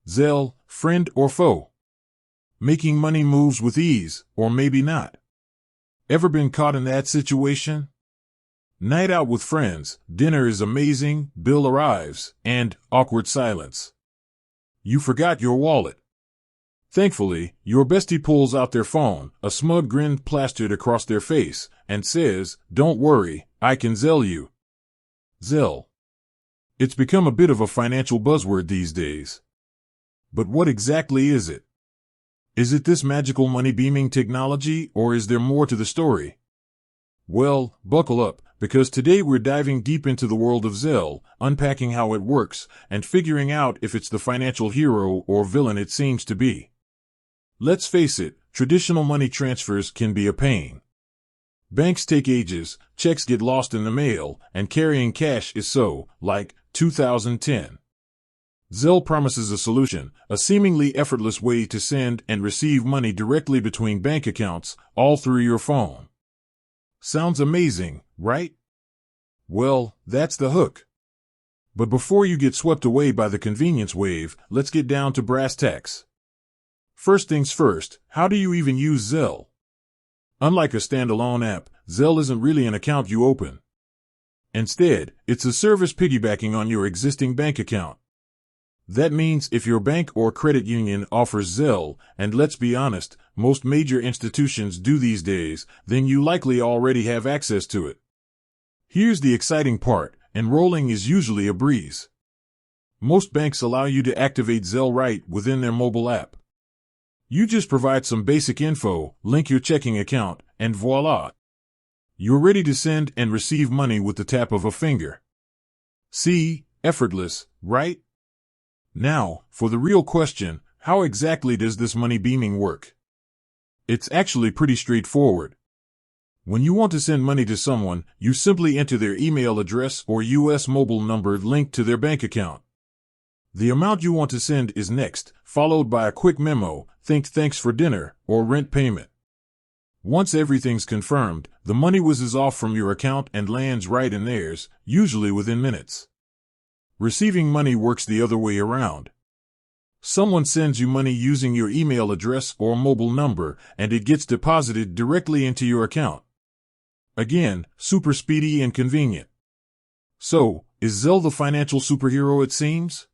Zelle, friend or foe? Making money moves with ease, or maybe not. Ever been caught in that situation? Night out with friends, dinner is amazing, bill arrives, and awkward silence. You forgot your wallet. Thankfully, your bestie pulls out their phone, a smug grin plastered across their face, and says, "Don't worry, I can Zelle you." Zelle. It's become a bit of a financial buzzword these days. But what exactly is it? Is it this magical money-beaming technology, or is there more to the story? Well, buckle up, because today we're diving deep into the world of Zelle, unpacking how it works, and figuring out if it's the financial hero or villain it seems to be. Let's face it, traditional money transfers can be a pain. Banks take ages, checks get lost in the mail, and carrying cash is so, like, 2010. Zelle promises a solution, a seemingly effortless way to send and receive money directly between bank accounts, all through your phone. Sounds amazing, right? Well, that's the hook. But before you get swept away by the convenience wave, let's get down to brass tacks. First things first, how do you even use Zelle? Unlike a standalone app, Zelle isn't really an account you open. Instead, it's a service piggybacking on your existing bank account. That means if your bank or credit union offers Zelle, and let's be honest, most major institutions do these days, then you likely already have access to it. Here's the exciting part, enrolling is usually a breeze. Most banks allow you to activate Zelle right within their mobile app. You just provide some basic info, link your checking account, and voila! You're ready to send and receive money with the tap of a finger. See, effortless, right? Now, for the real question, how exactly does this money beaming work? It's actually pretty straightforward. When you want to send money to someone, you simply enter their email address or US mobile number linked to their bank account. The amount you want to send is next, followed by a quick memo, think thanks for dinner, or rent payment. Once everything's confirmed, the money whizzes off from your account and lands right in theirs, usually within minutes. Receiving money works the other way around. Someone sends you money using your email address or mobile number, and it gets deposited directly into your account. Again, super speedy and convenient. So, is Zelle the financial superhero it seems?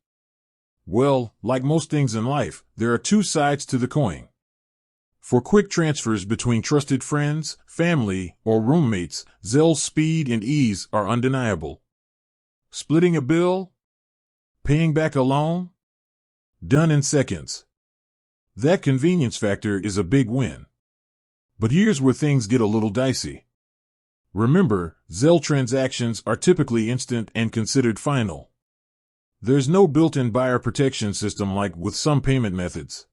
Well, like most things in life, there are two sides to the coin. For quick transfers between trusted friends, family, or roommates, Zelle's speed and ease are undeniable. Splitting a bill? Paying back a loan? Done in seconds. That convenience factor is a big win. But here's where things get a little dicey. Remember, Zelle transactions are typically instant and considered final. There's no built-in buyer protection system like with some payment methods.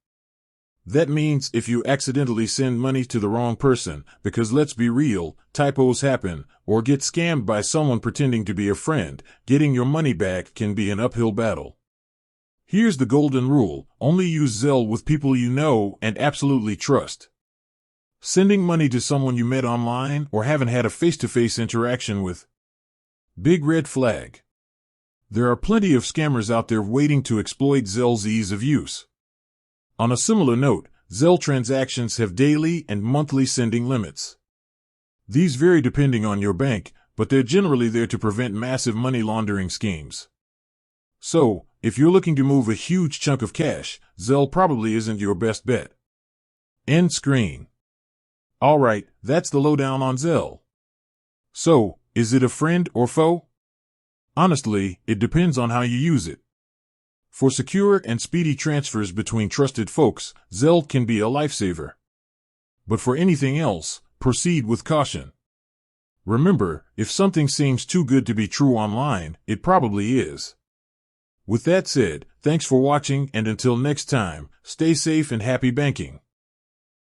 That means if you accidentally send money to the wrong person, because let's be real, typos happen, or get scammed by someone pretending to be a friend, getting your money back can be an uphill battle. Here's the golden rule: only use Zelle with people you know and absolutely trust. Sending money to someone you met online or haven't had a face-to-face interaction with? Big red flag. There are plenty of scammers out there waiting to exploit Zelle's ease of use. On a similar note, Zelle transactions have daily and monthly sending limits. These vary depending on your bank, but they're generally there to prevent massive money laundering schemes. So, if you're looking to move a huge chunk of cash, Zelle probably isn't your best bet. End screen. Alright, that's the lowdown on Zelle. So, is it a friend or foe? Honestly, it depends on how you use it. For secure and speedy transfers between trusted folks, Zelle can be a lifesaver. But for anything else, proceed with caution. Remember, if something seems too good to be true online, it probably is. With that said, thanks for watching, and until next time, stay safe and happy banking.